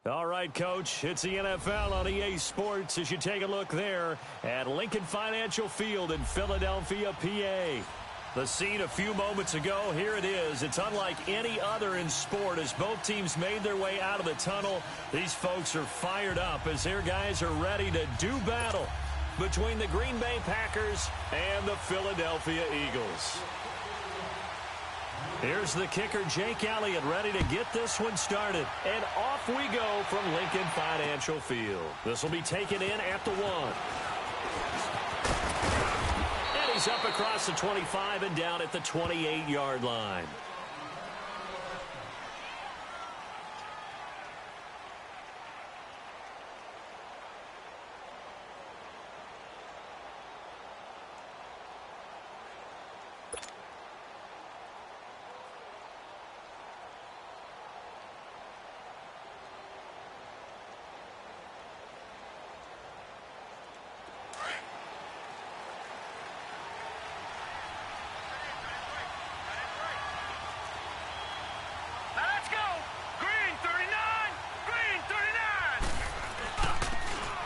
All right, Coach, it's the NFL on EA Sports as you take a look there at Lincoln Financial Field in Philadelphia, PA. The scene a few moments ago, here it is. It's unlike any other in sport as both teams made their way out of the tunnel. These folks are fired up as their guys are ready to do battle between the Green Bay Packers and the Philadelphia Eagles. Here's the kicker, Jake Elliott, ready to get this one started. And off we go from Lincoln Financial Field. This will be taken in at the 1. And he's up across the 25 and down at the 28-yard line.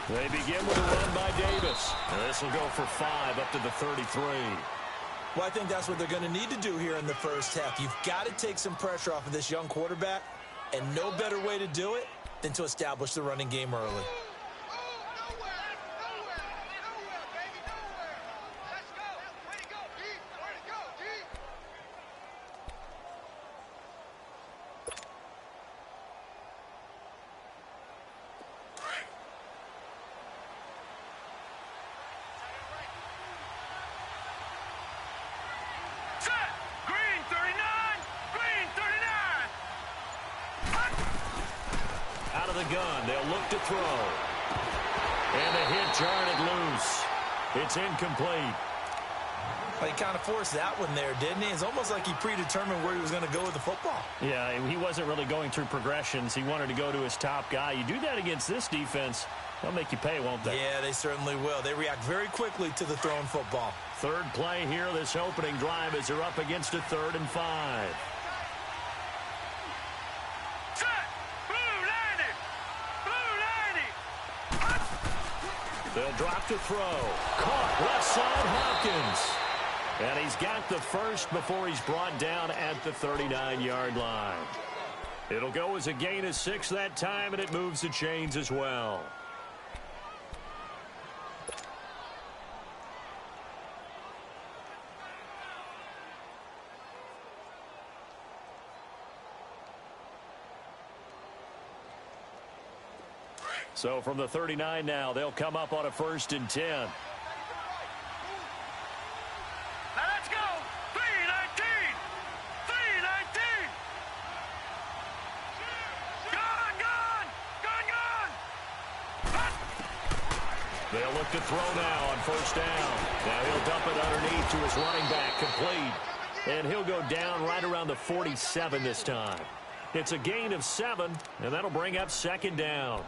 They begin with a run by Davis. This will go for 5 up to the 33. Well, I think that's what they're going to need to do here in the first half. You've got to take some pressure off of this young quarterback, and no better way to do it than to establish the running game early. Gun. They'll look to throw. And the hit jarred it loose. It's incomplete. Well, he kind of forced that one there, didn't he? It's almost like he predetermined where he was going to go with the football. Yeah, he wasn't really going through progressions. He wanted to go to his top guy. You do that against this defense, they'll make you pay, won't they? Yeah, they certainly will. They react very quickly to the thrown football. Third play here, this opening drive as they're up against a 3rd and 5. They'll drop to throw. Caught left side Hopkins. And he's got the first before he's brought down at the 39-yard line. It'll go as a gain of 6 that time, and it moves the chains as well. So from the 39 now, they'll come up on a 1st and 10. Now let's go. 319. 319. Gone. They'll look to throw now on 1st down. Now he'll dump it underneath to his running back, complete. And he'll go down right around the 47 this time. It's a gain of 7, and that'll bring up 2nd down.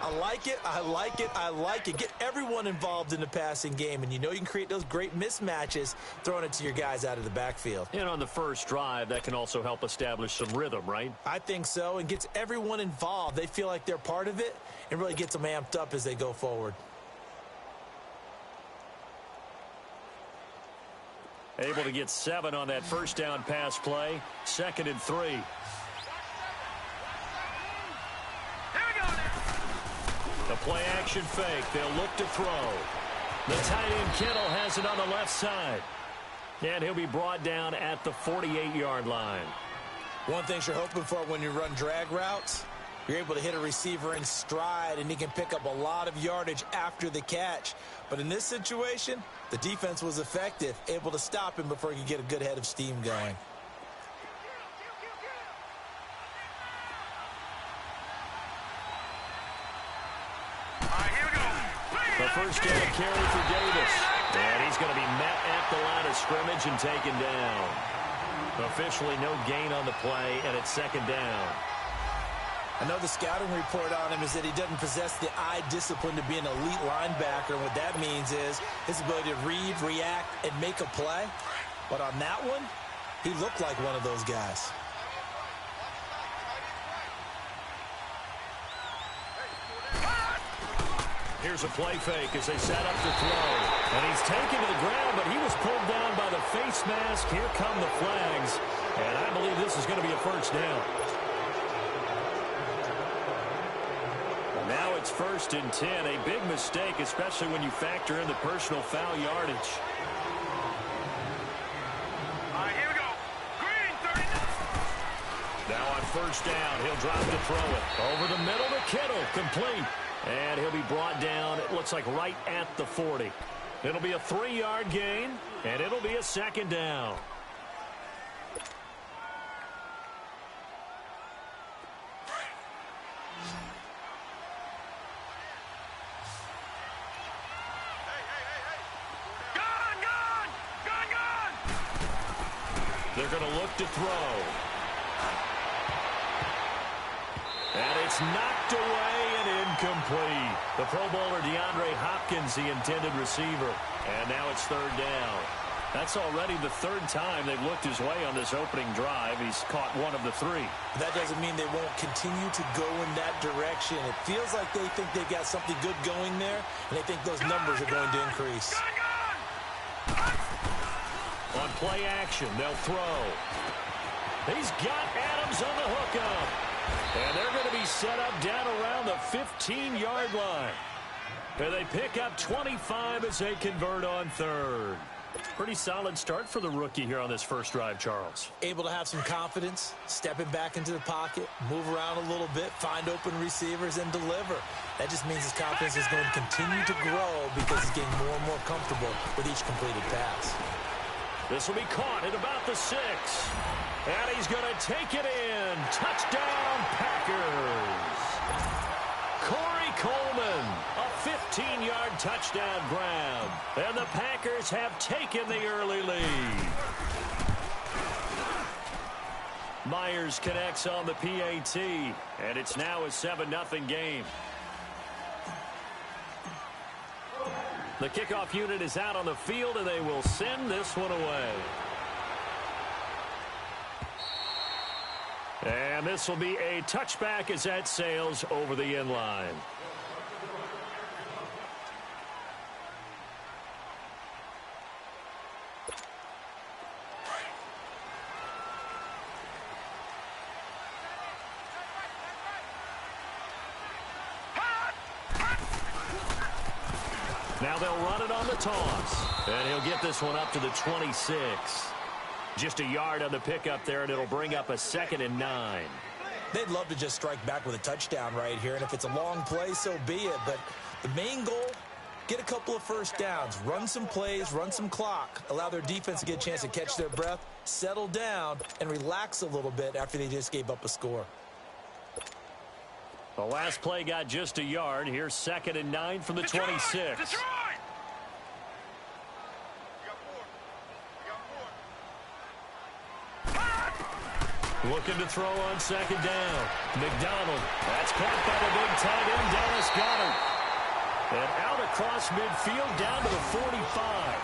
I like it, I like it, I like it. Get everyone involved in the passing game, and you know you can create those great mismatches throwing it to your guys out of the backfield. And on the first drive, that can also help establish some rhythm, right? I think so, and gets everyone involved. They feel like they're part of it, and really gets them amped up as they go forward. Able to get 7 on that 1st down pass play. 2nd and 3. The play-action fake. They'll look to throw. The tight end Kittle has it on the left side. And he'll be brought down at the 48-yard line. One thing you're hoping for when you run drag routes, you're able to hit a receiver in stride, and he can pick up a lot of yardage after the catch. But in this situation, the defense was effective, able to stop him before he could get a good head of steam going. The 1st down carry for Davis. And he's going to be met at the line of scrimmage and taken down. Officially no gain on the play, and it's 2nd down. I know the scouting report on him is that he doesn't possess the eye discipline to be an elite linebacker. And what that means is his ability to read, react, and make a play. But on that one, he looked like one of those guys. Here's a play fake as they set up to throw. And he's taken to the ground, but he was pulled down by the face mask. Here come the flags. And I believe this is going to be a first down. Now it's 1st and 10. A big mistake, especially when you factor in the personal foul yardage. All right, here we go. Green, 30. Now on 1st down, he'll drop to throw it. Over the middle to Kittle, complete. And he'll be brought down, it looks like right at the 40. It'll be a 3-yard gain, and it'll be a 2nd down. They're going to look to throw. And it's knocked away and incomplete. The Pro Bowler DeAndre Hopkins, the intended receiver. And now it's 3rd down. That's already the 3rd time they've looked his way on this opening drive. He's caught one of the 3. That doesn't mean they won't continue to go in that direction. It feels like they think they've got something good going there, and they think those numbers are going to increase. On play action, they'll throw. He's got Adams on the hookup. And they're going to be set up down around the 15-yard line. And they pick up 25 as they convert on 3rd. Pretty solid start for the rookie here on this first drive, Charles. Able to have some confidence, stepping back into the pocket, move around a little bit, find open receivers, and deliver. That just means his confidence is going to continue to grow because he's getting more and more comfortable with each completed pass. This will be caught at about the 6. And he's going to take it in. Touchdown, Packers. Corey Coleman, a 15-yard touchdown grab. And the Packers have taken the early lead. Myers connects on the PAT. And it's now a 7-0 game. The kickoff unit is out on the field, and they will send this one away. And this will be a touchback as that sails over the end line. Now they'll run it on the toss. And he'll get this one up to the 26. Just a yard on the pickup there, and it'll bring up a 2nd and 9. They'd love to just strike back with a touchdown right here, and if it's a long play, so be it. But the main goal, get a couple of first downs, run some plays, run some clock, allow their defense to get a chance to catch their breath, settle down, and relax a little bit after they just gave up a score. The last play got just a yard. Here's 2nd and 9 from the 26. Looking to throw on 2nd down. McDonald. That's caught by the big tight end, Dallas Goedert. And out across midfield down to the 45.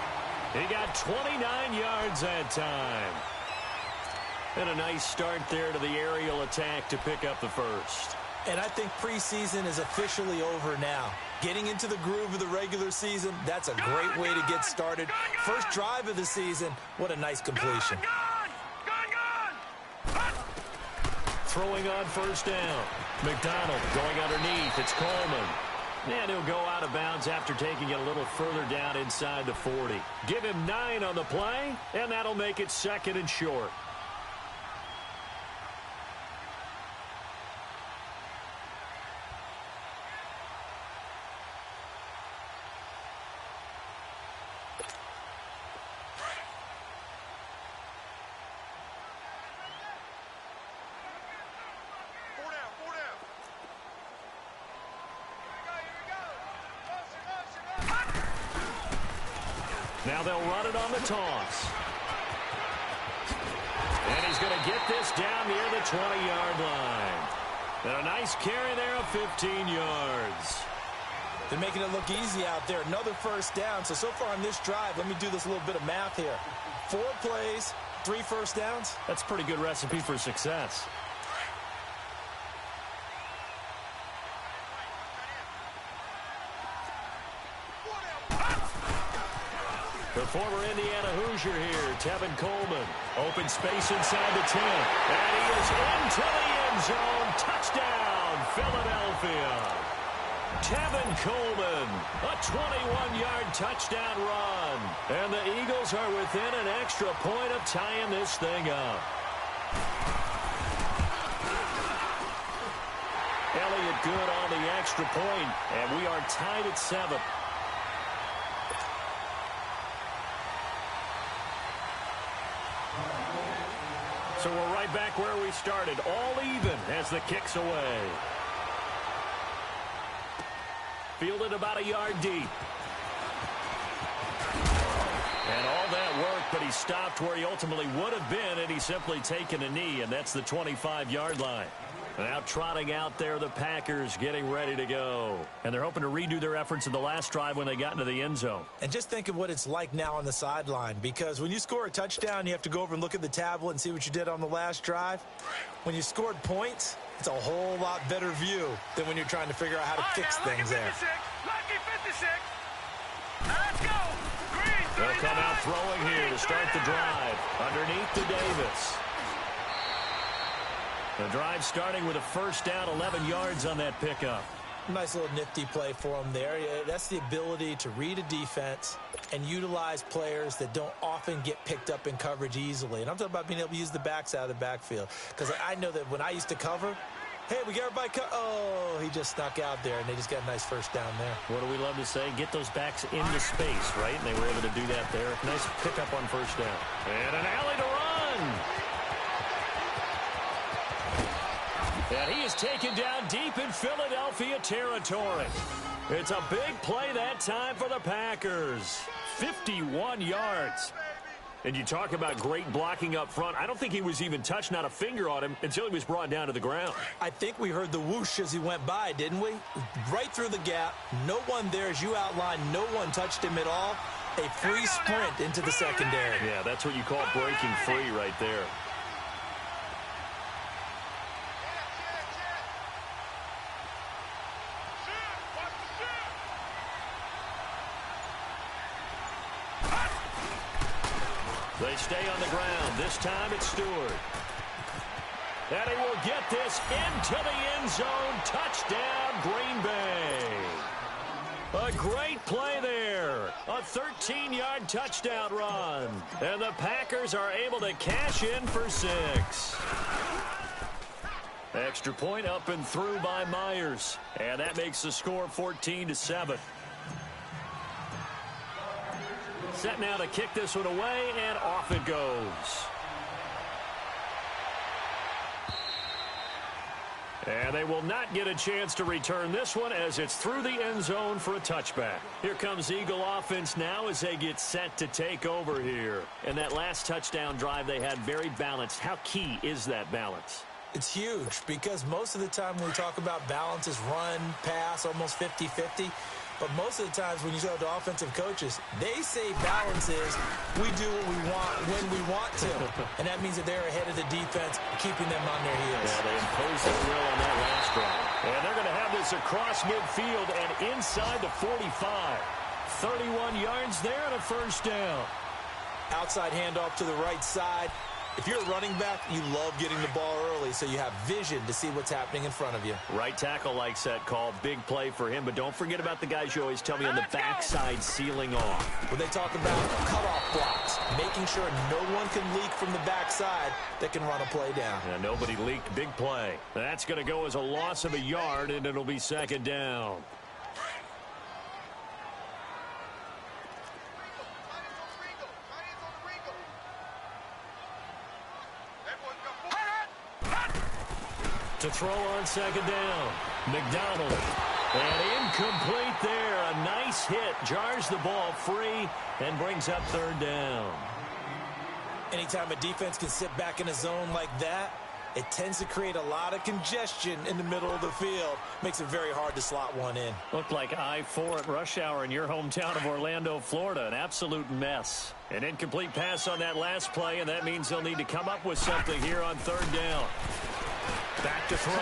He got 29 yards that time. And a nice start there to the aerial attack to pick up the first. And I think preseason is officially over now. Getting into the groove of the regular season, that's a great way to get started. First drive of the season, what a nice completion. Throwing on 1st down. McDonald going underneath. It's Coleman. And he'll go out of bounds after taking it a little further down inside the 40. Give him 9 on the play, and that'll make it 2nd and short. Now they'll run it on the toss. And he's going to get this down near the 20-yard line. And a nice carry there of 15 yards. They're making it look easy out there. Another first down. So far on this drive, let me do this little bit of math here. 4 plays, 3 first downs. That's a pretty good recipe for success. former Indiana Hoosier here, Tevin Coleman. Open space inside the 10. And he is into the end zone. Touchdown, Philadelphia. Tevin Coleman, a 21-yard touchdown run. And the Eagles are within an extra point of tying this thing up. Elliott good on the extra point, and we are tied at 7. So we're right back where we started, all even as the kick's away. Fielded about a yard deep. And all that work, but he stopped where he ultimately would have been had he simply taken a knee, and that's the 25-yard line. Now trotting out there, the Packers getting ready to go. And they're hoping to redo their efforts in the last drive when they got into the end zone. And just think of what it's like now on the sideline, because when you score a touchdown, you have to go over and look at the tablet and see what you did on the last drive. When you scored points, it's a whole lot better view than when you're trying to figure out how to fix things there. Lucky 56. Let's go. Green, they'll come out throwing here to start the drive. Underneath to Davis. The drive starting with a first down, 11 yards on that pickup. Nice little nifty play for him there. That's the ability to read a defense and utilize players that don't often get picked up in coverage easily. And I'm talking about being able to use the backs out of the backfield. Because I know that when I used to cover, hey, we got everybody oh, he just snuck out there, and they just got a nice first down there. What do we love to say? Get those backs into space, right? And they were able to do that there. Nice pickup on first down. And an alley to run. And he is taken down deep in Philadelphia territory. It's a big play that time for the Packers. 51 yards. And you talk about great blocking up front. I don't think he was even touched, not a finger on him, until he was brought down to the ground. I think we heard the whoosh as he went by, didn't we? Right through the gap. No one there, as you outlined. No one touched him at all. A free sprint into the secondary. Yeah, that's what you call breaking free right there. They stay on the ground. This time it's Stewart. And he will get this into the end zone. Touchdown, Green Bay. A great play there. A 13-yard touchdown run. And the Packers are able to cash in for 6. Extra point up and through by Myers. And that makes the score 14-7. Set now to kick this one away, and off it goes. And they will not get a chance to return this one as it's through the end zone for a touchback. Here comes Eagle offense now as they get set to take over here. And that last touchdown drive they had very balanced. How key is that balance? It's huge because most of the time when we talk about balance is run, pass, almost 50-50. But most of the times when you talk to offensive coaches, they say balance is we do what we want when we want to. And that means that they're ahead of the defense, keeping them on their heels. Yeah, they imposed their will on that last drive. And they're going to have this across midfield and inside the 45. 31 yards there and a first down. Outside handoff to the right side. If you're a running back, you love getting the ball early so you have vision to see what's happening in front of you. Right tackle likes that call. Big play for him. But don't forget about the guys you always tell me on the backside sealing off. When they talk about cutoff blocks, making sure no one can leak from the backside that can run a play down. Yeah, nobody leaked. Big play. That's going to go as a loss of a yard, and it'll be second down. To throw on second down. McDonald. And incomplete there. A nice hit. Jars the ball free and brings up third down. Anytime a defense can sit back in a zone like that, it tends to create a lot of congestion in the middle of the field. Makes it very hard to slot one in. Looked like I-4 at rush hour in your hometown of Orlando, Florida. An absolute mess. An incomplete pass on that last play, and that means they'll need to come up with something here on third down. Back to throw.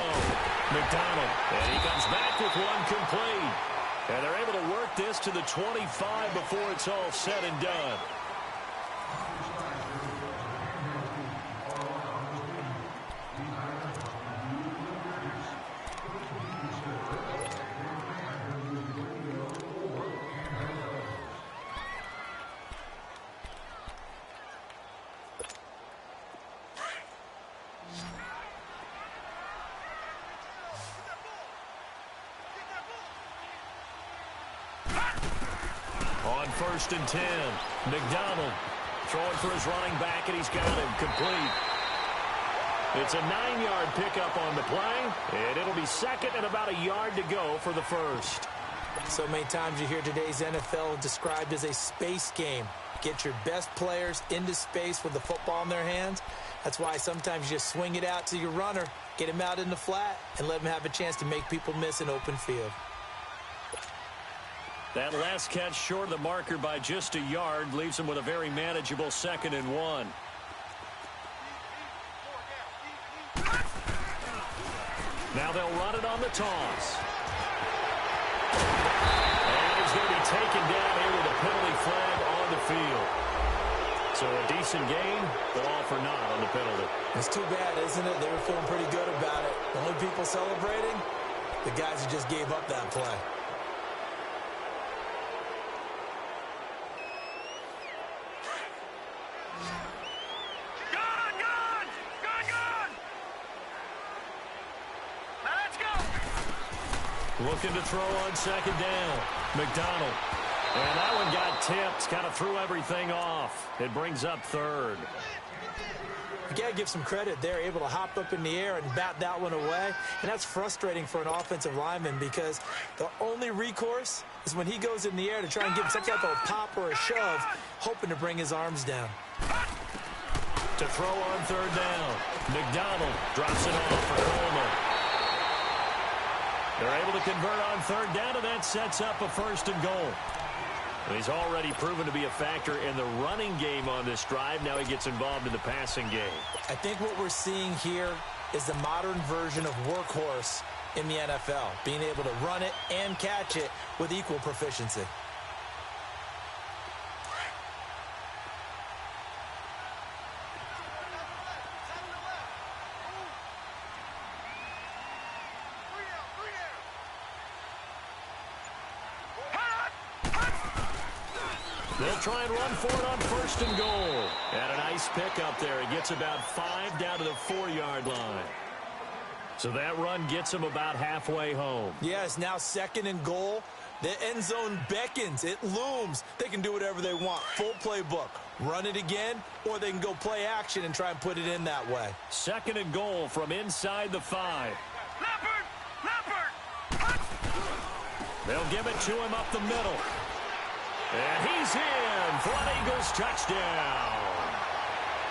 McDonald. And he comes back with one complete. And they're able to work this to the 25 before it's all said and done. on 1st and 10. McDonald throwing for his running back, and he's got him complete. It's a 9-yard pickup on the play, and it'll be second and about a yard to go for the first. So many times you hear today's NFL described as a space game. Get your best players into space with the football in their hands. That's why sometimes you just swing it out to your runner, get him out in the flat, and let him have a chance to make people miss an open field. That last catch short of the marker by just a yard leaves him with a very manageable 2nd and 1. Now they'll run it on the toss. And he's going to be taken down here with a penalty flag on the field. So a decent game, but all for naught on the penalty. It's too bad, isn't it? They were feeling pretty good about it. The only people celebrating, the guys who just gave up that play. Looking to throw on 2nd down. McDonald. And that one got tipped. Kind of threw everything off. It brings up 3rd. You got to give some credit. They're able to hop up in the air and bat that one away. And that's frustrating for an offensive lineman because the only recourse is when he goes in the air to try and give some type of pop or a shove, hoping to bring his arms down. To throw on 3rd down. McDonald drops it off for Coleman. They're able to convert on 3rd down, and that sets up a 1st and goal. And he's already proven to be a factor in the running game on this drive. Now he gets involved in the passing game. I think what we're seeing here is the modern version of workhorse in the NFL, being able to run it and catch it with equal proficiency. They'll try and run for it on 1st and goal. And a nice pickup there. He gets about 5 down to the 4-yard line. So that run gets him about halfway home. Yeah, it's now 2nd and goal. The end zone beckons. It looms. They can do whatever they want. Full playbook. Run it again, or they can go play action and try and put it in that way. 2nd and goal from inside the 5. Leopard! They'll give it to him up the middle. And he's in for an Eagles touchdown.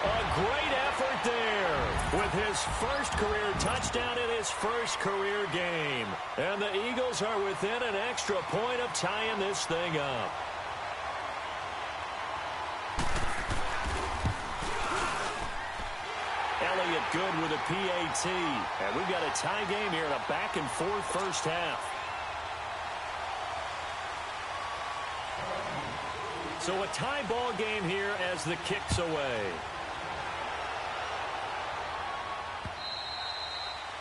A great effort there with his first career touchdown in his first career game. And the Eagles are within an extra point of tying this thing up. Elliott good with a PAT. And we've got a tie game here in a back-and-forth first half. So a tie ball game here as the kick's away.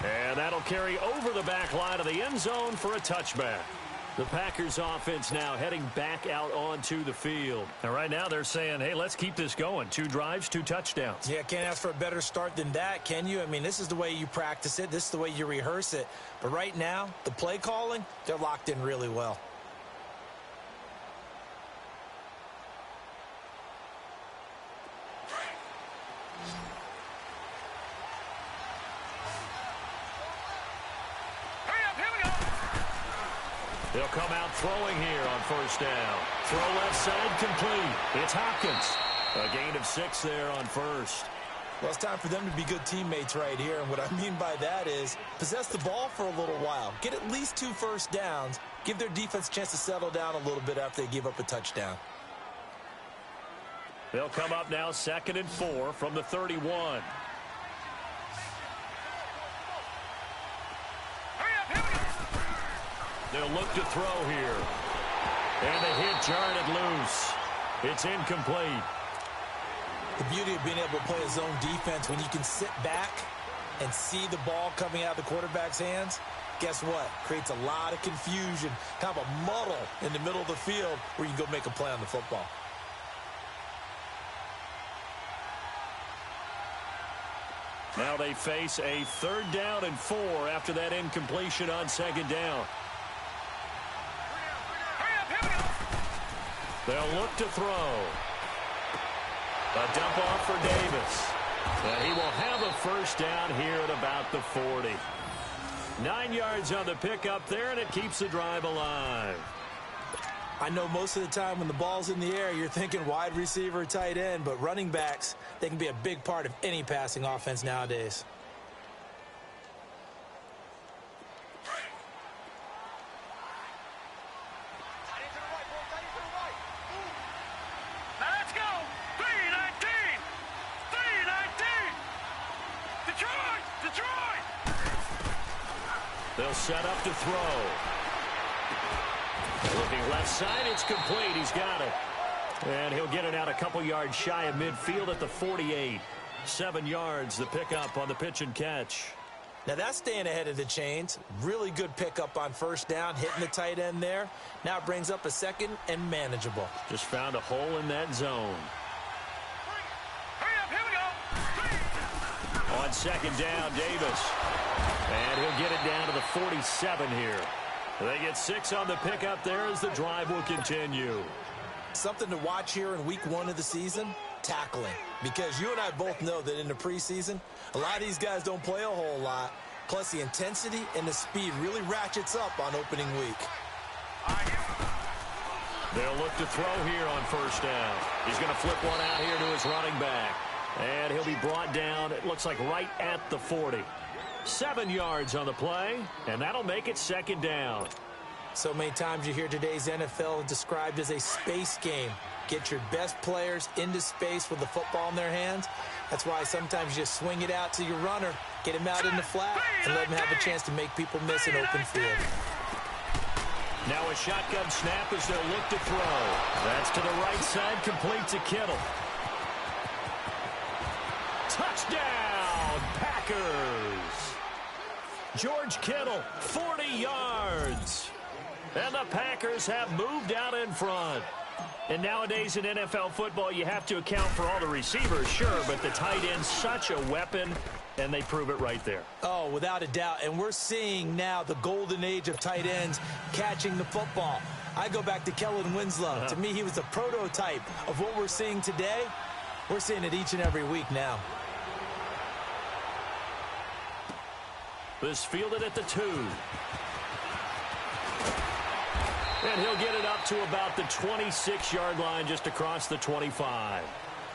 And that'll carry over the back line of the end zone for a touchback. The Packers offense now heading back out onto the field. And right now they're saying, hey, let's keep this going. 2 drives, 2 touchdowns. Yeah, can't ask for a better start than that, can you? I mean, this is the way you practice it. This is the way you rehearse it. But right now, the play calling, they're locked in really well. They'll come out throwing here on 1st down. Throw left side complete. It's Hopkins. A gain of 6 there on 1st. Well, it's time for them to be good teammates right here. And what I mean by that is possess the ball for a little while. Get at least 2 first downs. Give their defense a chance to settle down a little bit after they give up a touchdown. They'll come up now 2nd and 4 from the 31. They'll look to throw here. And the hit jarred it loose. It's incomplete. The beauty of being able to play a zone defense when you can sit back and see the ball coming out of the quarterback's hands, guess what? Creates a lot of confusion, kind of a muddle in the middle of the field where you can go make a play on the football. Now they face a 3rd down and 4 after that incompletion on 2nd down. They'll look to throw. A dump off for Davis. And he will have a first down here at about the 40. 9 yards on the pickup there, and it keeps the drive alive. I know most of the time when the ball's in the air, you're thinking wide receiver, tight end, but running backs, they can be a big part of any passing offense nowadays. Now let's go. 319. 319. Detroit. Detroit. They'll set up to throw. Looking left side, it's complete. He's got it. And he'll get it out a couple yards shy of midfield at the 48. 7 yards, the pickup on the pitch and catch. Now that's staying ahead of the chains. Really good pickup on first down, hitting the tight end there. Now it brings up a second and manageable. Just found a hole in that zone. Hurry up. Here we go. On second down, Davis. And he'll get it down to the 47 here. They get 6 on the pickup there as the drive will continue. Something to watch here in week 1 of the season, tackling. Because you and I both know that in the preseason, a lot of these guys don't play a whole lot. Plus the intensity and the speed really ratchets up on opening week. They'll look to throw here on first down. He's going to flip one out here to his running back. And he'll be brought down, it looks like right at the 40. 7 yards on the play, and that'll make it second down. So many times you hear today's NFL described as a space game. Get your best players into space with the football in their hands. That's why sometimes you just swing it out to your runner, get him out in the flat, and let him have a chance to make people miss an open field. Now a shotgun snap as they'll look to throw. That's to the right side, complete to Kittle. Touchdown, Packers! George Kittle, 40 yards. And the Packers have moved out in front. And nowadays in NFL football, you have to account for all the receivers, sure, but the tight end's such a weapon, and they prove it right there. Oh, without a doubt. And we're seeing now the golden age of tight ends catching the football. I go back to Kellen Winslow. To me, he was the prototype of what we're seeing today. We're seeing it each and every week now. This fielded at the 2. And he'll get it up to about the 26-yard line just across the 25.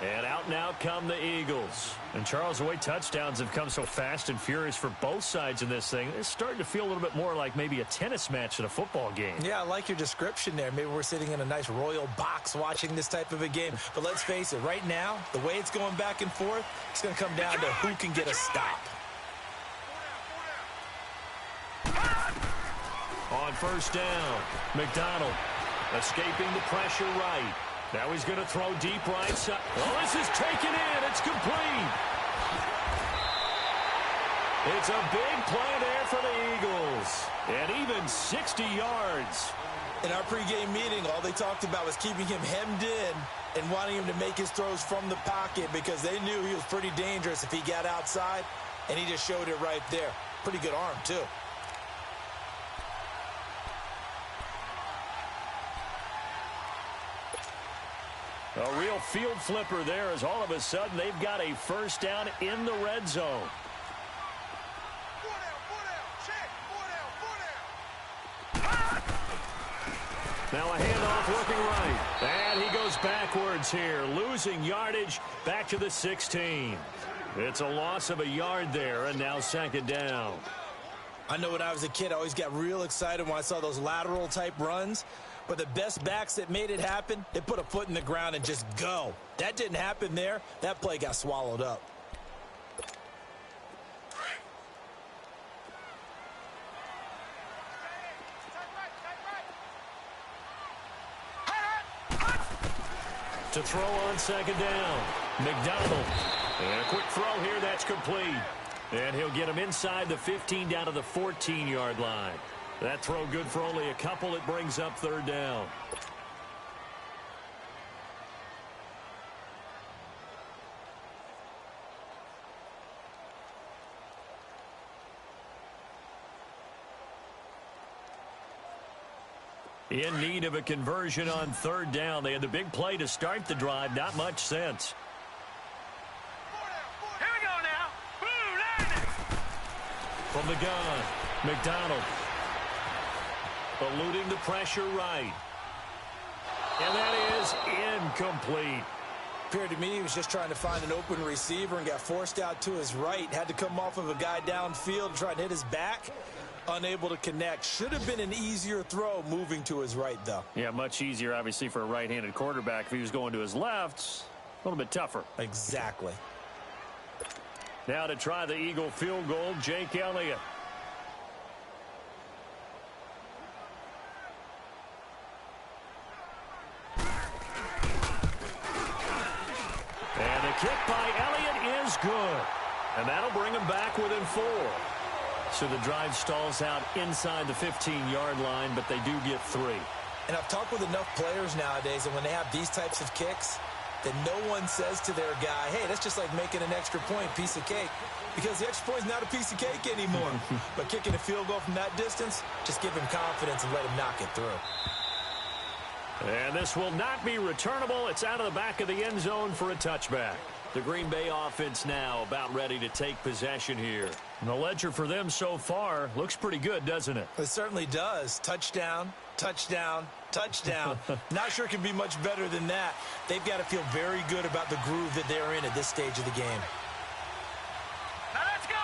And out and out come the Eagles. And Charles, the way touchdowns have come so fast and furious for both sides in this thing, it's starting to feel a little bit more like maybe a tennis match in a football game. Yeah, I like your description there. Maybe we're sitting in a nice royal box watching this type of a game. But let's face it, right now, the way it's going back and forth, it's going to come down to who can get a stop. On first down, McDonald escaping the pressure right. Now he's going to throw deep right side. Oh, this is taken in. It's complete. It's a big play there for the Eagles. And even 60 yards. In our pregame meeting, all they talked about was keeping him hemmed in and wanting him to make his throws from the pocket because they knew he was pretty dangerous if he got outside, and he just showed it right there. Pretty good arm, too. A real field flipper there as all of a sudden they've got a first down in the red zone. Now a handoff looking right. And he goes backwards here, losing yardage back to the 16. It's a loss of a yard there, and now second down. I know when I was a kid, I always got real excited when I saw those lateral-type runs. But the best backs that made it happen, they put a foot in the ground and just go. That didn't happen there. That play got swallowed up. To throw on second down, McDonald. And a quick throw here, that's complete. And he'll get him inside the 15 down to the 14-yard line. That throw good for only a couple. It brings up third down. In need of a conversion on third down. They had the big play to start the drive. Not much sense. Here we go now. Boom, Niners. From the gun, McDonald. Eluding the pressure right. And that is incomplete. Appeared to me he was just trying to find an open receiver and got forced out to his right. Had to come off of a guy downfield, trying to hit his back. Unable to connect. Should have been an easier throw moving to his right, though. Yeah, much easier, obviously, for a right-handed quarterback. If he was going to his left, a little bit tougher. Exactly. Now to try the Eagle field goal, Jake Elliott. And the kick by Elliott is good. And that'll bring him back within 4. So the drive stalls out inside the 15-yard line, but they do get 3. And I've talked with enough players nowadays, and when they have these types of kicks, that no one says to their guy, hey, that's just like making an extra point, piece of cake. Because the extra point is not a piece of cake anymore. But kicking a field goal from that distance, just give him confidence and let him knock it through. And this will not be returnable. It's out of the back of the end zone for a touchback. The Green Bay offense now about ready to take possession here. And the ledger for them so far looks pretty good, doesn't it? It certainly does. Touchdown, touchdown, touchdown. Not sure it can be much better than that. They've got to feel very good about the groove that they're in at this stage of the game. Now let's go.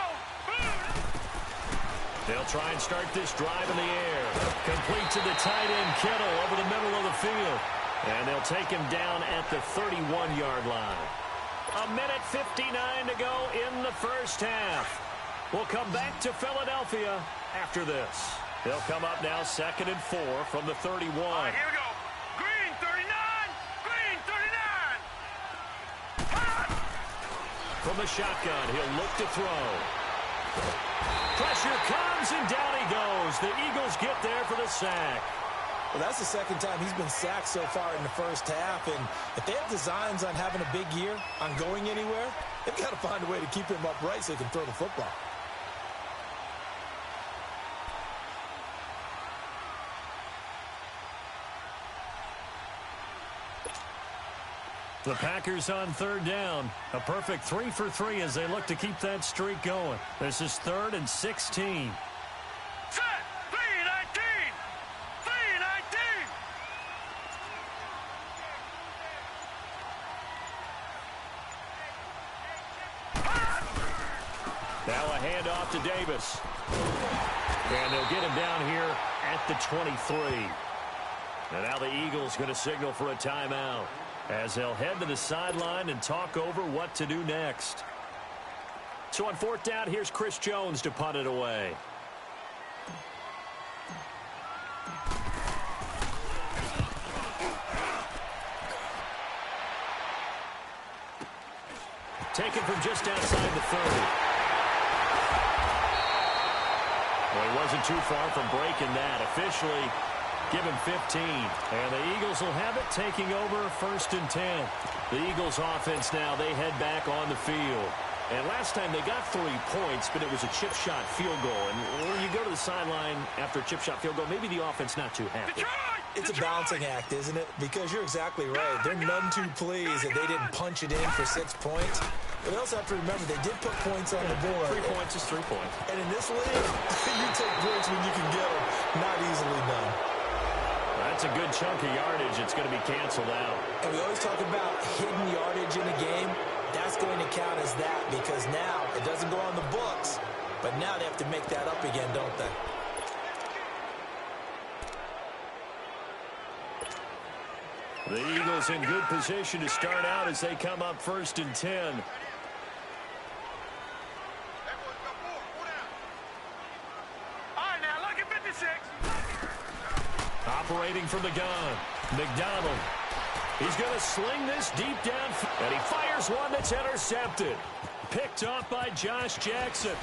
They'll try and start this drive in the air. Complete to the tight end, Kittle, over the middle of the field. And they'll take him down at the 31-yard line. 1:59 to go in the first half. We'll come back to Philadelphia after this. They'll come up now 2nd and 4 from the 31. All right, here we go. Green 39. Green 39. From the shotgun, he'll look to throw. Pressure comes, and down he goes. The Eagles get there for the sack. Well, that's the second time he's been sacked so far in the first half. And if they have designs on having a big year, on going anywhere, they've got to find a way to keep him upright so he can throw the football. The Packers on third down. A perfect 3 for 3 as they look to keep that streak going. This is 3rd and 16. Set. 319. 319. Now a handoff to Davis. And they'll get him down here at the 23. And now the Eagles going to signal for a timeout as they'll head to the sideline and talk over what to do next. So on 4th down, here's Chris Jones to punt it away. Taken from just outside the 30. Well, he wasn't too far from breaking that. Officially, give him 15. And the Eagles will have it, taking over 1st and 10. The Eagles offense now, they head back on the field. And last time they got 3 points, but it was a chip shot field goal. And when you go to the sideline after a chip shot field goal, maybe the offense not too happy. It's a balancing act, isn't it? Because you're exactly right. They're none too pleased that they didn't punch it in for 6 points. But they also have to remember they did put points on the board. 3 points is 3 points. And in this league, you take points when you can get them. Not easily done. That's a good chunk of yardage. It's going to be canceled out. And we always talk about hidden yardage in a game. That's going to count as that because now it doesn't go on the books. But now they have to make that up again, don't they? The Eagles in good position to start out as they come up 1st and 10. Operating from the gun, McDonald. He's going to sling this deep down, and he fires one that's intercepted. Picked off by Josh Jackson.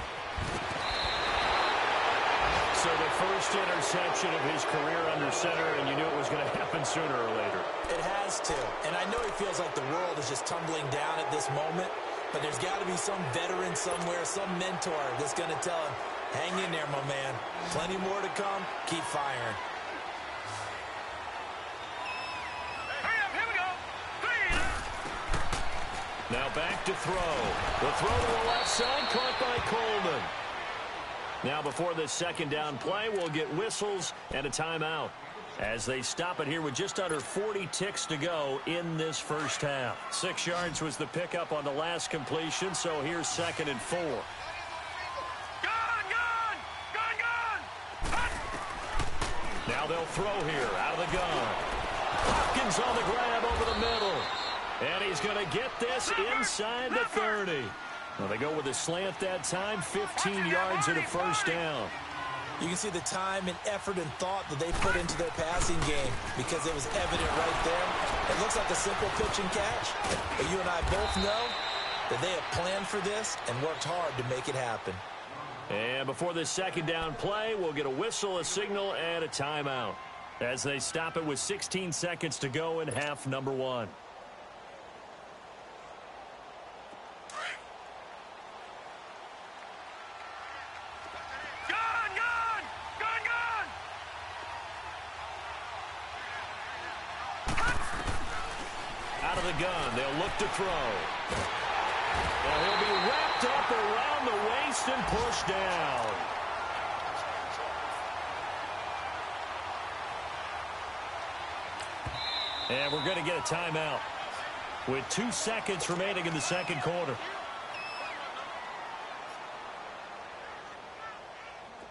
So the first interception of his career under center, and you knew it was going to happen sooner or later. It has to. And I know he feels like the world is just tumbling down at this moment, but there's got to be some veteran somewhere, some mentor that's going to tell him, hang in there, my man. Plenty more to come. Keep firing. Now back to throw. The throw to the left side, caught by Coleman. Now before this second down play, we'll get whistles and a timeout as they stop it here with just under 40 ticks to go in this first half. 6 yards was the pickup on the last completion, so here's 2nd and 4. Now they'll throw here out of the gun. Hopkins on the grab over the middle. And he's going to get this inside the 30. Well, they go with a slant that time, 15 yards and a first down. You can see the time and effort and thought that they put into their passing game because it was evident right there. It looks like a simple pitch and catch, but you and I both know that they have planned for this and worked hard to make it happen. And before this second down play, we'll get a whistle, a signal, and a timeout as they stop it with 16 seconds to go in half number 1. Out of the gun, they'll look to throw. And he'll be wrapped up around the waist and pushed down. And we're going to get a timeout with 2 seconds remaining in the second quarter.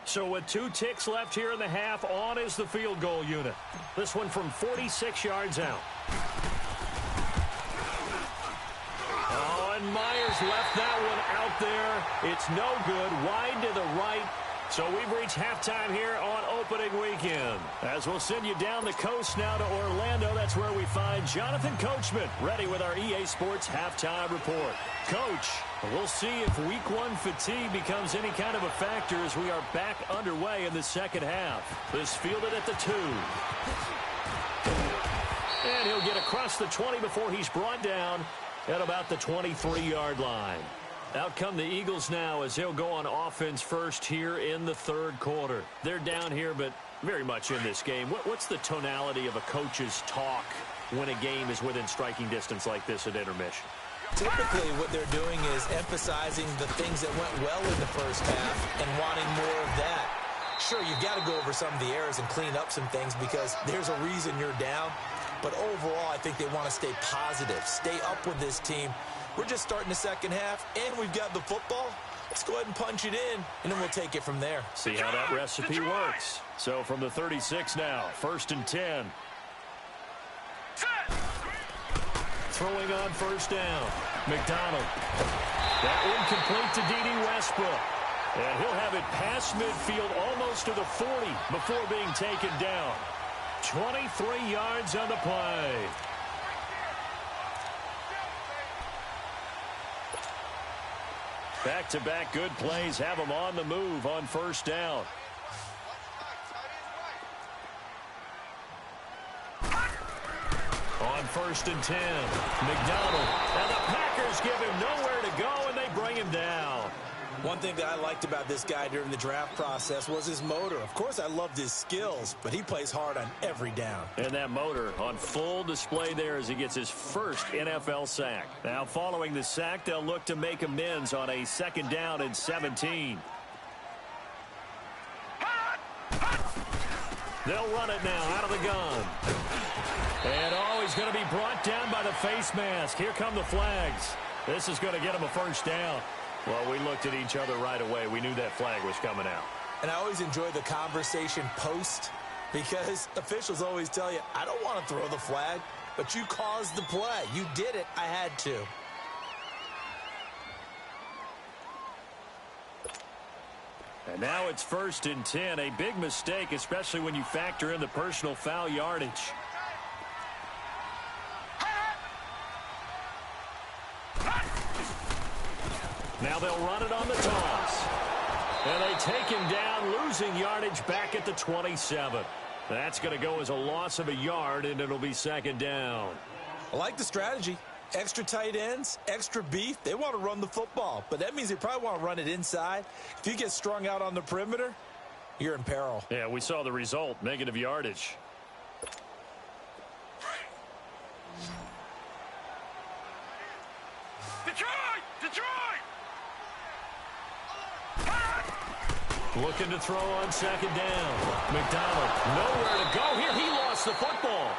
So with 2 ticks left here in the half, on is the field goal unit. This one from 46 yards out. Oh, and Myers left that one out there. It's no good. Wide to the right. So we've reached halftime here on opening weekend. As we'll send you down the coast now to Orlando, that's where we find Jonathan Coachman ready with our EA Sports halftime report. Coach, we'll see if week 1 fatigue becomes any kind of a factor as we are back underway in the second half. This fielded at the 2. And he'll get across the 20 before he's brought down at about the 23-yard line. Out come the Eagles now as they'll go on offense first here in the third quarter. They're down here, but very much in this game. What's the tonality of a coach's talk when a game is within striking distance like this at intermission? Typically, what they're doing is emphasizing the things that went well in the first half and wanting more of that. Sure, you've got to go over some of the errors and clean up some things because there's a reason you're down. But overall, I think they want to stay positive, stay up with this team. We're just starting the second half, and we've got the football. Let's go ahead and punch it in, and then we'll take it from there. See how that recipe works. So from the 36 now, 1st and 10. Throwing on first down. McDonald. That incomplete to D.D. Westbrook. And he'll have it past midfield almost to the 40 before being taken down. 23 yards on the play. Back-to-back good plays have them on the move on first down. On 1st and 10, McDonald. And the Packers give him nowhere to go, and they bring him down. One thing that I liked about this guy during the draft process was his motor. Of course, I loved his skills, but he plays hard on every down. And that motor on full display there as he gets his first NFL sack. Now, following the sack, they'll look to make amends on a 2nd down and 17. They'll run it now out of the gun. And, oh, he's going to be brought down by the face mask. Here come the flags. This is going to get him a first down. Well, we looked at each other right away. We knew that flag was coming out. And I always enjoy the conversation post because officials always tell you, I don't want to throw the flag, but you caused the play. You did it. I had to. And now it's 1st and 10. A big mistake, especially when you factor in the personal foul yardage. Now they'll run it on the toss. And they take him down, losing yardage back at the 27. That's going to go as a loss of a yard, and it'll be 2nd down. I like the strategy. Extra tight ends, extra beef. They want to run the football, but that means they probably want to run it inside. If you get strung out on the perimeter, you're in peril. Yeah, we saw the result, negative yardage. Detroit! Looking to throw on second down. McDonald, nowhere to go here. He lost the football.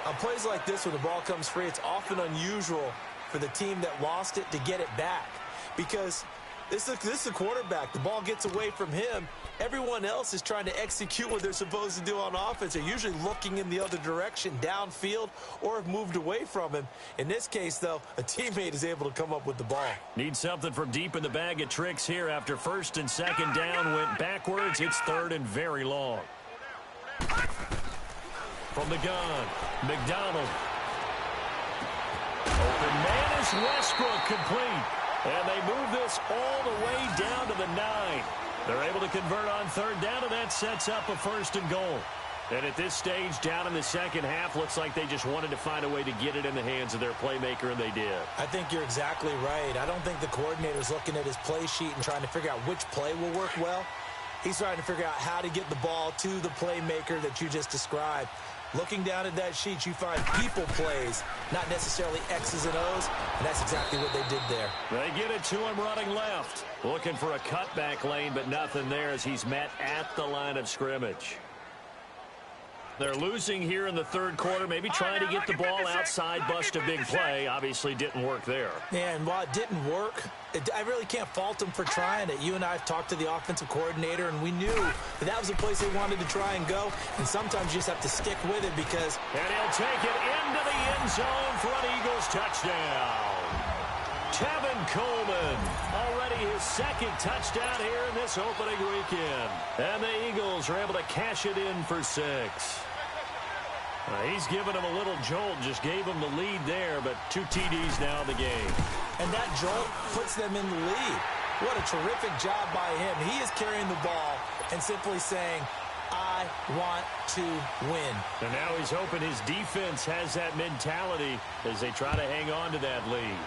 On plays like this where the ball comes free, it's often unusual for the team that lost it to get it back. Because this is a quarterback. The ball gets away from him. Everyone else is trying to execute what they're supposed to do on offense. They're usually looking in the other direction, downfield, or have moved away from him. In this case, though, a teammate is able to come up with the ball. Need something from deep in the bag of tricks here. After first and second down went backwards, it's third and very long. From the gun, McDonald. Open man is Westbrook, complete. And they move this all the way down to the 9. They're able to convert on third down, and that sets up a first and goal. And at this stage, down in the second half, looks like they just wanted to find a way to get it in the hands of their playmaker, and they did. I think you're exactly right. I don't think the coordinator's looking at his play sheet and trying to figure out which play will work well. He's trying to figure out how to get the ball to the playmaker that you just described. Looking down at that sheet, you find people plays, not necessarily X's and O's, and that's exactly what they did there. They get it to him running left. Looking for a cutback lane, but nothing there as he's met at the line of scrimmage. They're losing here in the third quarter, maybe trying to get the ball outside, bust a big play. Obviously didn't work there. Yeah, and while it didn't work, I really can't fault them for trying it. You and I have talked to the offensive coordinator, and we knew that was a place they wanted to try and go, and sometimes you just have to stick with it because... And he'll take it into the end zone for an Eagles touchdown. Tevin Coleman, already his second touchdown here in this opening weekend. And the Eagles are able to cash it in for 6. He's given him a little jolt, just gave him the lead there, but 2 TDs now in the game. And that jolt puts them in the lead. What a terrific job by him. He is carrying the ball and simply saying, I want to win. And now he's hoping his defense has that mentality as they try to hang on to that lead.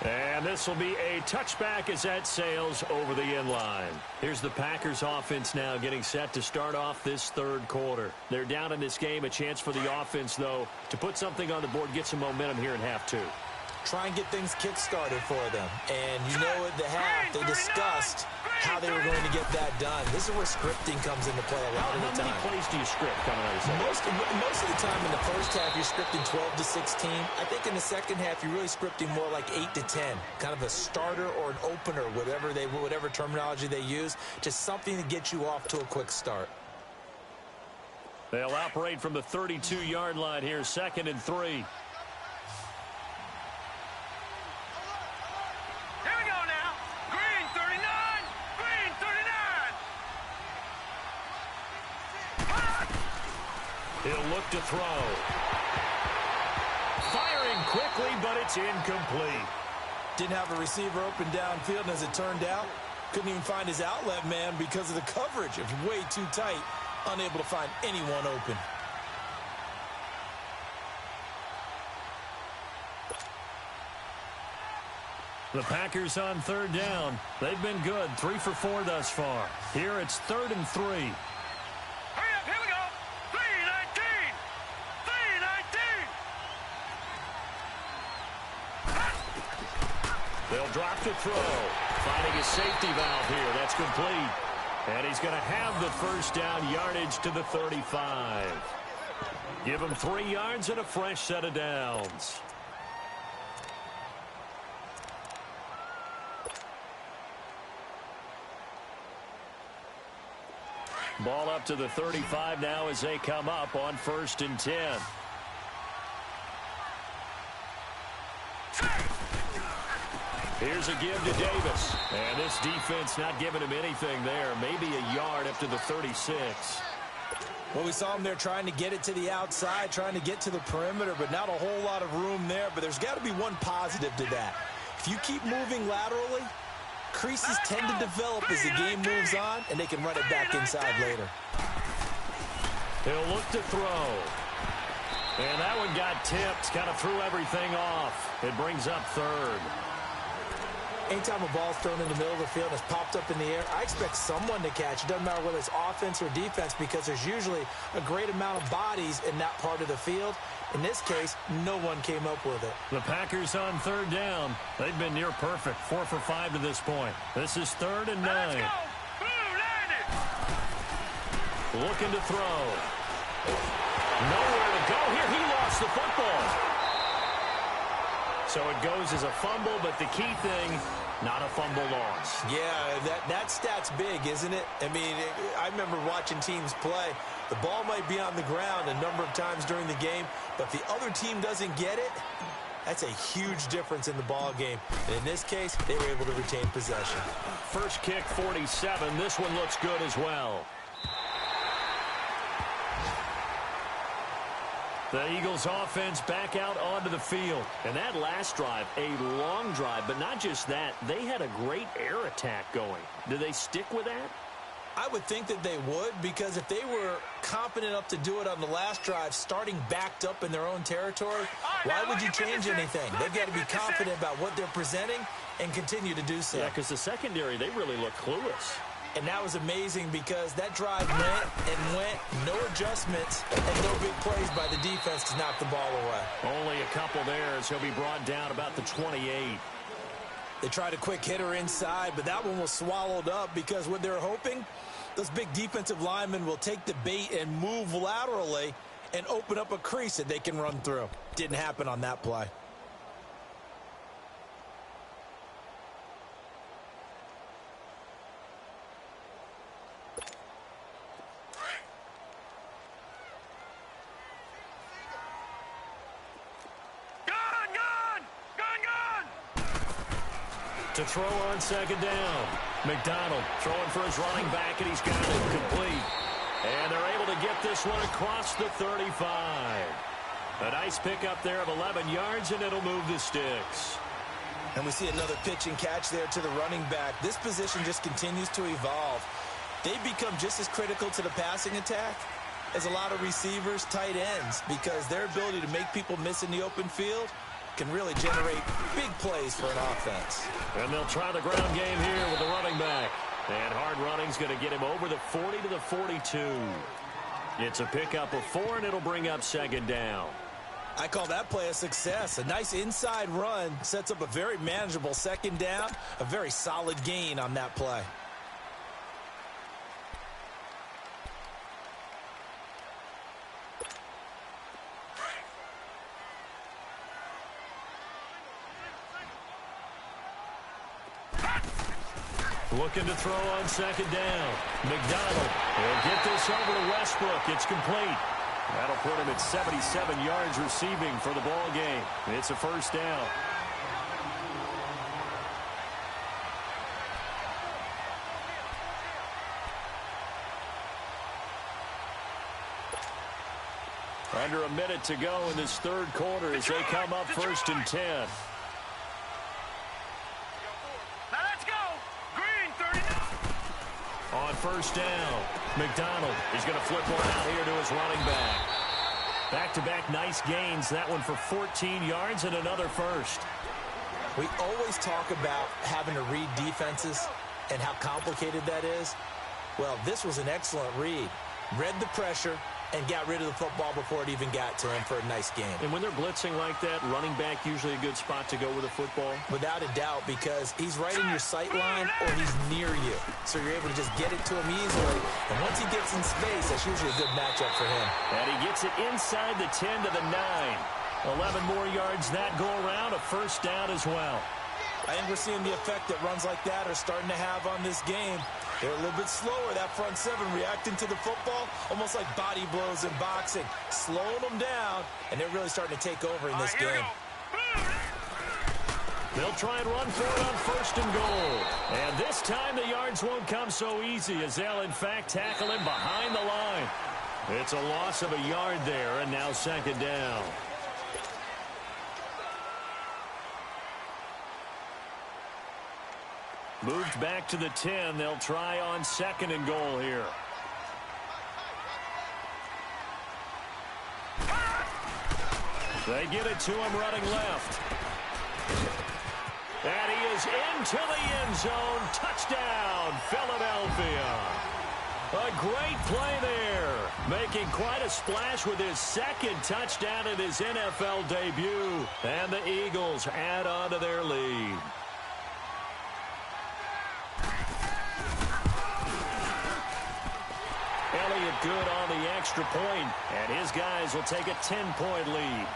And this will be a touchback as that sails over the end line. Here's the Packers offense now getting set to start off this third quarter. They're down in this game. A chance for the offense, though, to put something on the board, get some momentum here in half 2. Try and get things kick-started for them. And you know at the half, they discussed how they were going to get that done. This is where scripting comes into play a lot of the time. How many plays do you script coming out of the second? Most of the time in the first half, you're scripting 12 to 16. I think in the second half, you're really scripting more like 8 to 10. Kind of a starter or an opener, whatever terminology they use. Just something to get you off to a quick start. They'll operate from the 32-yard line here, 2nd and 3. He'll look to throw. Firing quickly, but it's incomplete. Didn't have a receiver open downfield, and as it turned out, couldn't even find his outlet man because of the coverage. It was way too tight, unable to find anyone open. The Packers on third down. They've been good, 3 for 4 thus far. Here it's 3rd and 3. They'll drop to throw. Finding a safety valve here. That's complete. And he's going to have the first down, yardage to the 35. Give him 3 yards and a fresh set of downs. Ball up to the 35 now as they come up on 1st and 10. Here's a give to Davis. And this defense not giving him anything there. Maybe a yard up to the 36. Well, we saw him there trying to get it to the outside, trying to get to the perimeter, but not a whole lot of room there. But there's got to be one positive to that. If you keep moving laterally, creases tend to develop as the game moves on, and they can run it back inside later. He'll look to throw. And that one got tipped, kind of threw everything off. It brings up 3rd. Anytime a ball's thrown in the middle of the field and it's popped up in the air, I expect someone to catch. It doesn't matter whether it's offense or defense because there's usually a great amount of bodies in that part of the field. In this case, no one came up with it. The Packers on third down. They've been near perfect, 4 for 5 to this point. This is 3rd and 9. Let's go. Boom, landed. Looking to throw. Nowhere to go here. He lost the football. So it goes as a fumble, but the key thing, not a fumble loss. Yeah, that stat's big, isn't it? I mean, I remember watching teams play. The ball might be on the ground a number of times during the game, but if the other team doesn't get it, that's a huge difference in the ball game. And in this case, they were able to retain possession. First kick, 47. This one looks good as well. The Eagles offense back out onto the field. And that last drive, a long drive, but not just that, they had a great air attack going. Do they stick with that? I would think that they would, because if they were confident enough to do it on the last drive, starting backed up in their own territory, why would you change anything? They've got to be confident about what they're presenting and continue to do so. Yeah, because the secondary, they really look clueless. And that was amazing because that drive went, no adjustments, and no big plays by the defense to knock the ball away. Only a couple there as he'll be brought down about the 28. They tried a quick hitter inside, but that one was swallowed up because what they're hoping, those big defensive linemen will take the bait and move laterally and open up a crease that they can run through. Didn't happen on that play. To throw on second down. McDonald throwing for his running back, and he's got it complete. And they're able to get this one across the 35. A nice pickup there of 11 yards, and it'll move the sticks. And we see another pitch and catch there to the running back. This position just continues to evolve. They become just as critical to the passing attack as a lot of receivers, tight ends, because their ability to make people miss in the open field can really generate big plays for an offense. And they'll try the ground game here with the running back. And hard running's going to get him over the 40 to the 42. It's a pickup of 4, and it'll bring up second down. I call that play a success. A nice inside run sets up a very manageable second down, a very solid gain on that play. Looking to throw on second down. McDonald will get this over to Westbrook. It's complete. That'll put him at 77 yards receiving for the ball game. It's a first down. Under a minute to go in this third quarter as they come up 1st and 10. On first down, McDonald is going to flip one out here to his running back. Back-to-back nice gains. That one for 14 yards and another first. We always talk about having to read defenses and how complicated that is. Well, this was an excellent read. Read the pressure and got rid of the football before it even got to him for a nice game. And when they're blitzing like that, running back usually a good spot to go with the football? Without a doubt, because he's right in your sight line or he's near you. So you're able to just get it to him easily. And once he gets in space, that's usually a good matchup for him. And he gets it inside the 10 to the 9. 11 more yards that go around, a first down as well. I think we're seeing the effect that runs like that are starting to have on this game. They're a little bit slower, that front seven, reacting to the football, almost like body blows in boxing, slowing them down, and they're really starting to take over in this game. They'll try and run for it on 1st and goal. And this time the yards won't come so easy as they'll, in fact, tackle him behind the line. It's a loss of a yard there, and now second down. Moved back to the 10. They'll try on 2nd and goal here. They get it to him running left. And he is into the end zone. Touchdown, Philadelphia. A great play there, making quite a splash with his second touchdown in his NFL debut. And the Eagles add on to their lead. Elliott good on the extra point, and his guys will take a 10-point lead.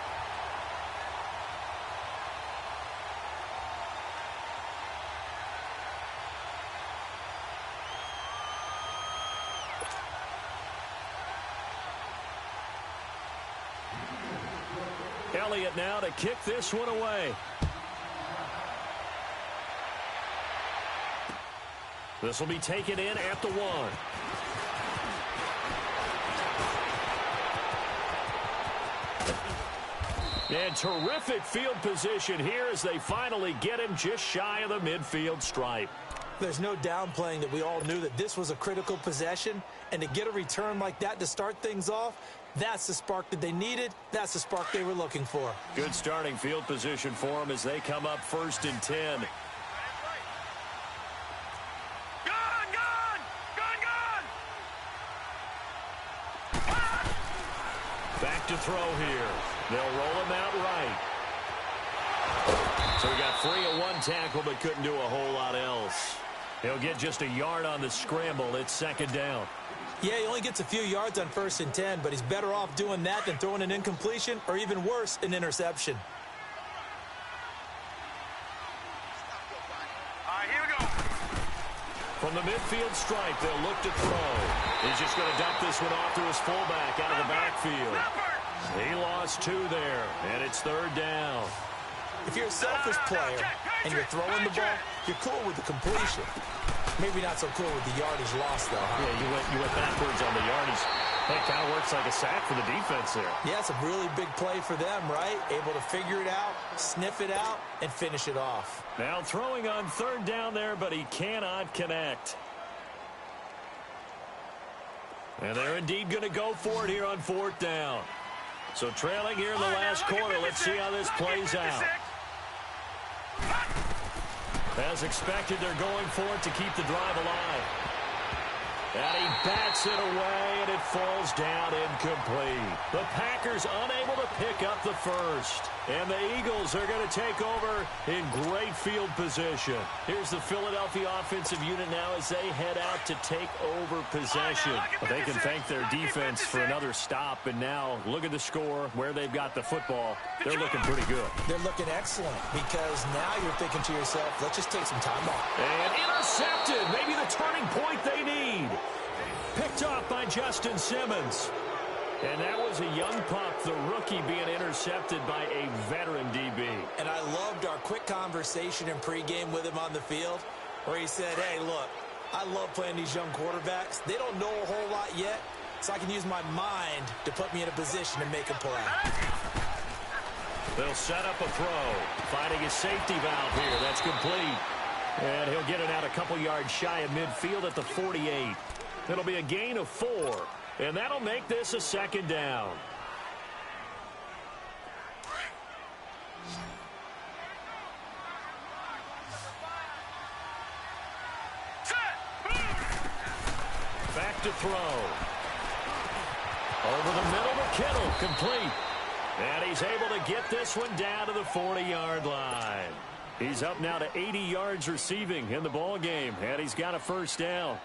Elliott now to kick this one away. This will be taken in at the 1. And terrific field position here as they finally get him just shy of the midfield stripe. There's no downplaying that we all knew that this was a critical possession, and to get a return like that to start things off, that's the spark that they needed. That's the spark they were looking for. Good starting field position for them as they come up 1st and 10. Back to throw here. They'll roll him out right. So he got free of one tackle but couldn't do a whole lot else. He'll get just a yard on the scramble. It's 2nd down. Yeah, he only gets a few yards on 1st and 10, but he's better off doing that than throwing an incompletion or even worse, an interception. All right, here we go. From the midfield stripe, they'll look to throw. He's just going to dump this one off to his fullback out of the backfield. He lost 2 there, and it's 3rd down. If you're a selfish player and you're throwing the ball, you're cool with the completion. Maybe not so cool with the yardage loss, though. Huh? Yeah, you went backwards on the yardage. That kind of works like a sack for the defense there. Yeah, it's a really big play for them, right? Able to figure it out, sniff it out, and finish it off. Now throwing on 3rd down there, but he cannot connect. And they're indeed going to go for it here on 4th down. So trailing here in the last quarter. Let's see how this plays out. As expected, they're going for it to keep the drive alive. And he bats it away, and it falls down incomplete. The Packers unable to pick up the first. And the Eagles are going to take over in great field position. Here's the Philadelphia offensive unit now as they head out to take over possession. But they can thank their defense for another stop. And now look at the score, where they've got the football. They're looking pretty good. They're looking excellent because now you're thinking to yourself, let's just take some time off. And intercepted. Maybe the turning point they need. Picked off by Justin Simmons. And that was a young pup, the rookie, being intercepted by a veteran DB. And I loved our quick conversation in pregame with him on the field where he said, hey, look, I love playing these young quarterbacks. They don't know a whole lot yet, so I can use my mind to put me in a position to make a play. They'll set up a throw, finding a safety valve here. That's complete. And he'll get it out a couple yards shy of midfield at the 48. It'll be a gain of 4. And that'll make this a 2nd down. Back to throw. Over the middle to Kittle. Complete. And he's able to get this one down to the 40-yard line. He's up now to 80 yards receiving in the ball game. And he's got a 1st down.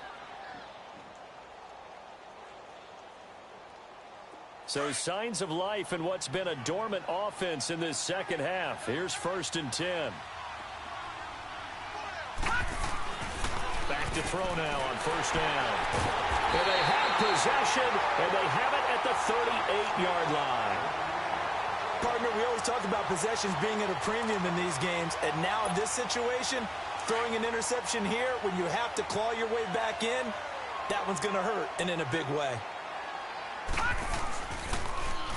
So signs of life in what's been a dormant offense in this 2nd half. Here's 1st and 10. Back to throw now on 1st down. And they have possession, and they have it at the 38-yard line. Partner, we always talk about possessions being at a premium in these games, and now in this situation, throwing an interception here when you have to claw your way back in, that one's going to hurt, and in a big way.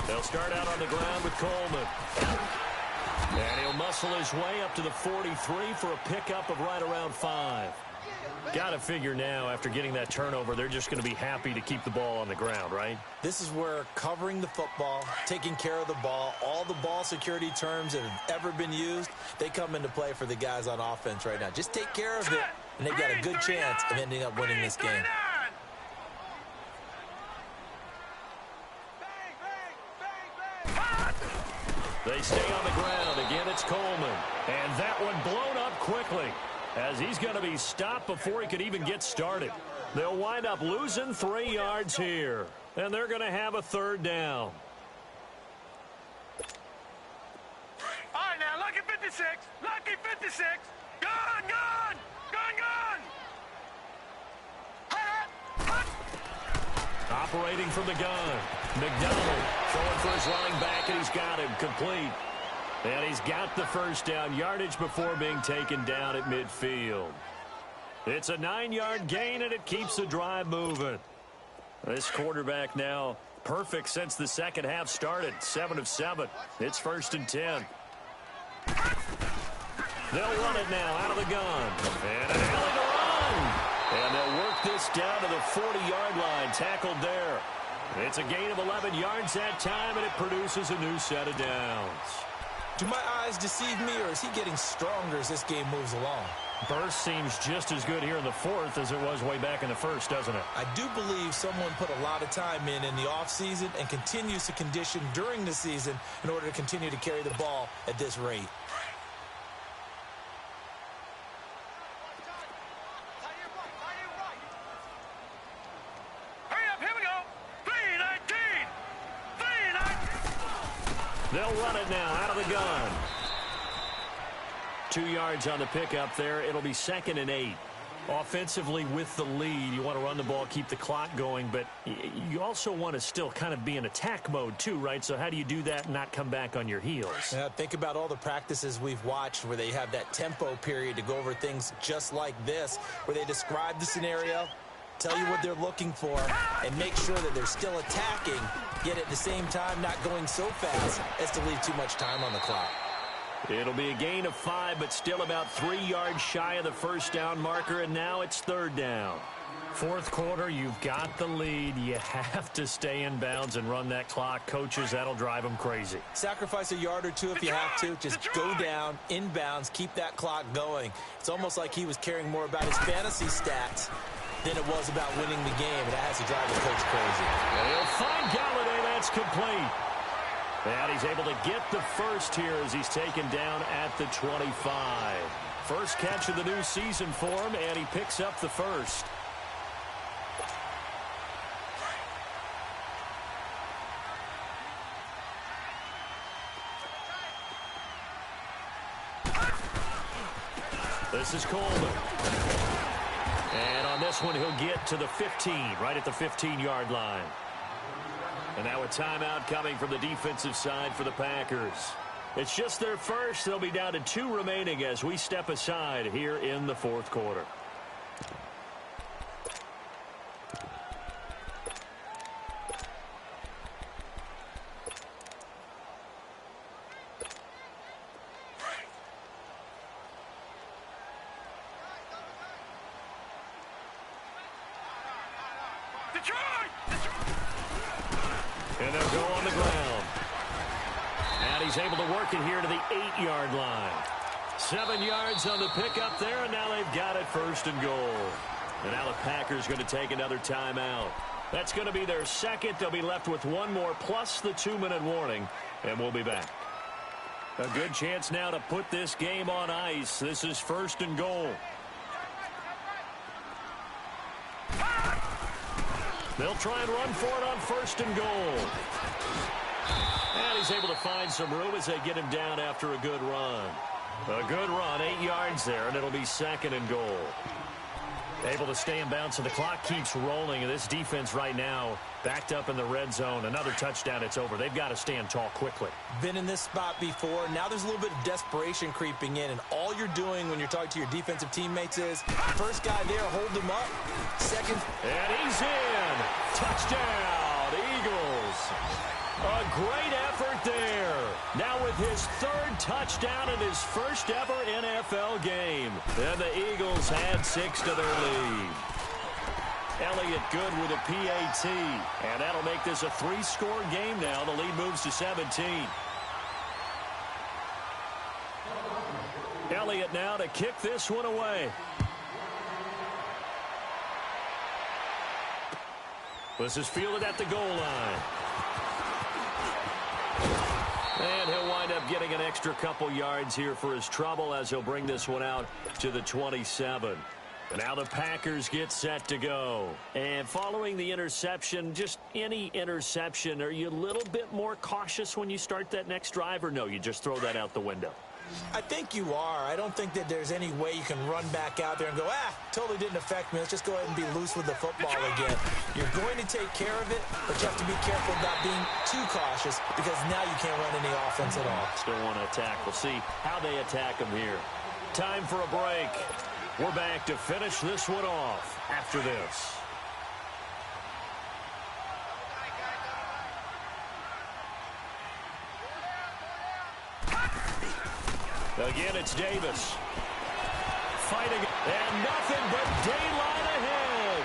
They'll start out on the ground with Coleman. And he'll muscle his way up to the 43 for a pickup of right around 5. Got to figure now, after getting that turnover, they're just going to be happy to keep the ball on the ground, right? This is where covering the football, taking care of the ball, all the ball security terms that have ever been used, they come into play for the guys on offense right now. Just take care of it, and they've got a good chance of ending up winning this game. They stay on the ground. Again, it's Coleman. And that one blown up quickly as he's going to be stopped before he could even get started. They'll wind up losing 3 yards here, and they're going to have a third down. All right, now, lucky 56. Lucky 56. Gun, gun. Gun, gun. Operating from the gun. McDonald throwing for his running back, and he's got him complete. And he's got the first down yardage before being taken down at midfield. It's a 9-yard gain, and it keeps the drive moving. This quarterback now perfect since the second half started. 7 of 7. It's 1st and 10. They'll run it now out of the gun. And an alley to run. And they'll work this down to the 40-yard line. Tackled there. It's a gain of 11 yards that time, and it produces a new set of downs. Do my eyes deceive me, or is he getting stronger as this game moves along? Burst seems just as good here in the fourth as it was way back in the first, doesn't it? I do believe someone put a lot of time in the offseason and continues to condition during the season in order to continue to carry the ball at this rate. Hurry up, here we go. 319. 319. They'll run it now out of the gun. 2 yards on the pickup there. It'll be 2nd and 8. Offensively with the lead, you want to run the ball, keep the clock going, but you also want to still kind of be in attack mode too, right? So how do you do that and not come back on your heels? Yeah, think about all the practices we've watched where they have that tempo period to go over things just like this, where they describe the scenario, tell you what they're looking for, and make sure that they're still attacking, yet at the same time not going so fast as to leave too much time on the clock. It'll be a gain of 5, but still about 3 yards shy of the first down marker, and now it's 3rd down. Fourth quarter, you've got the lead. You have to stay in bounds and run that clock. Coaches, that'll drive them crazy. Sacrifice a yard or two if you have to. Just go down, inbounds, keep that clock going. It's almost like he was caring more about his fantasy stats than it was about winning the game, and that has to drive the coach crazy. And he'll find Galladay. That's complete. And he's able to get the first here as he's taken down at the 25. First catch of the new season for him, and he picks up the first. This is Coleman. And on this one, he'll get to the 15, right at the 15-yard line. And now a timeout coming from the defensive side for the Packers. It's just their first. They'll be down to 2 remaining as we step aside here in the fourth quarter. And they'll go on the ground. And he's able to work it here to the 8-yard line. 7 yards on the pickup there, and now they've got it 1st and goal. And now the Packers going to take another timeout. That's going to be their second. They'll be left with 1 more plus the 2-minute warning, and we'll be back. A good chance now to put this game on ice. This is 1st and goal. They'll try and run for it on 1st and goal. And he's able to find some room as they get him down after a good run. A good run, 8 yards there, and it'll be 2nd and goal. Able to stay in bounds, so the clock keeps rolling. And this defense right now backed up in the red zone. Another touchdown, it's over. They've got to stand tall quickly. Been in this spot before. Now there's a little bit of desperation creeping in, and all you're doing when you're talking to your defensive teammates is, first guy there, hold him up. Second. And he's in. Touchdown, Eagles. A great effort there. Now with his 3rd touchdown in his first ever NFL game. And the Eagles had 6 to their lead. Elliott good with a PAT. And that'll make this a 3-score game now. The lead moves to 17. Elliott now to kick this one away. This is fielded at the goal line. And he'll wind up up getting an extra couple yards here for his trouble as he'll bring this one out to the 27. Now the Packers get set to go. And following the interception, just any interception, are you a little bit more cautious when you start that next drive, or no, you just throw that out the window? I think you are. I don't think that there's any way you can run back out there and go, totally didn't affect me. Let's just go ahead and be loose with the football again. You're going to take care of it, but you have to be careful about being too cautious because now you can't run any offense at all. Still want to attack. We'll see how they attack him here. Time for a break. We're back to finish this one off after this. Again, it's Davis. Fighting, and nothing but daylight ahead.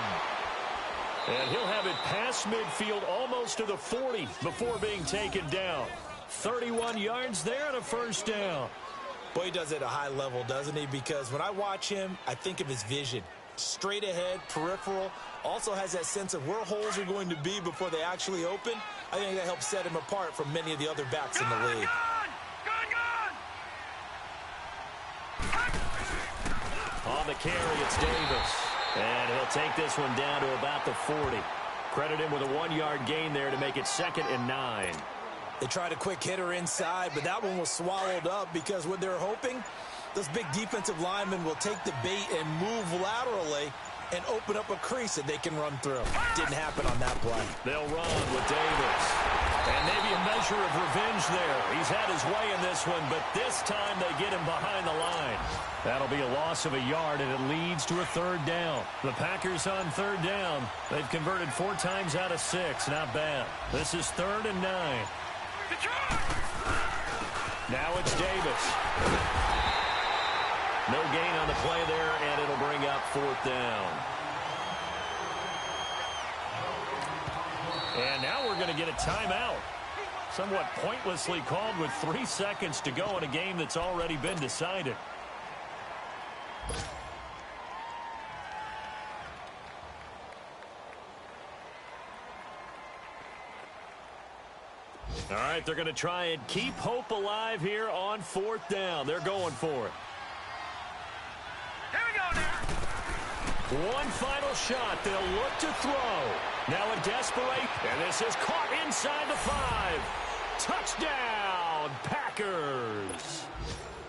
And he'll have it past midfield almost to the 40 before being taken down. 31 yards there and a first down. Boy, he does it at a high level, doesn't he? Because when I watch him, I think of his vision. Straight ahead, peripheral. Also has that sense of where holes are going to be before they actually open. I think that helps set him apart from many of the other backs in the league. On the carry, it's Davis. And he'll take this one down to about the 40. Credit him with a 1-yard gain there to make it 2nd and 9. They tried a quick hitter inside, but that one was swallowed up because what they're hoping, those big defensive linemen will take the bait and move laterally and open up a crease that they can run through. Didn't happen on that play. They'll run with Davis. And maybe a measure of revenge there. He's had his way in this one, but this time they get him behind the line. That'll be a loss of a yard, and it leads to a 3rd down. The Packers on 3rd down. They've converted 4 times out of 6. Not bad. This is 3rd and 9. Now it's Davis. No gain on the play there, and it'll bring up 4th down. And now we're going to get a timeout. Somewhat pointlessly called with 3 seconds to go in a game that's already been decided. All right, they're going to try and keep hope alive here on 4th down. They're going for it. Here we go now. One final shot. They'll look to throw. Now a desperate, and this is caught inside the 5. Touchdown, Packers.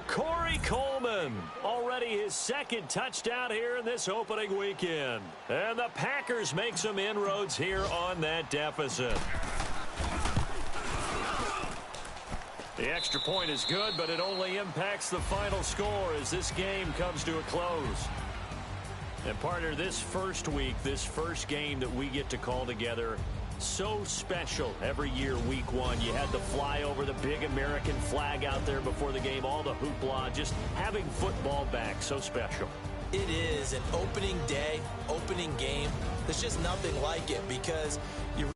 Corey Coleman, already his 2nd touchdown here in this opening weekend. And the Packers make some inroads here on that deficit. The extra point is good, but it only impacts the final score as this game comes to a close. And partner, this first week, this first game that we get to call together, so special every year, week 1. You had the flyover, the big American flag out there before the game, all the hoopla, just having football back, so special. It is an opening day, opening game. There's just nothing like it because you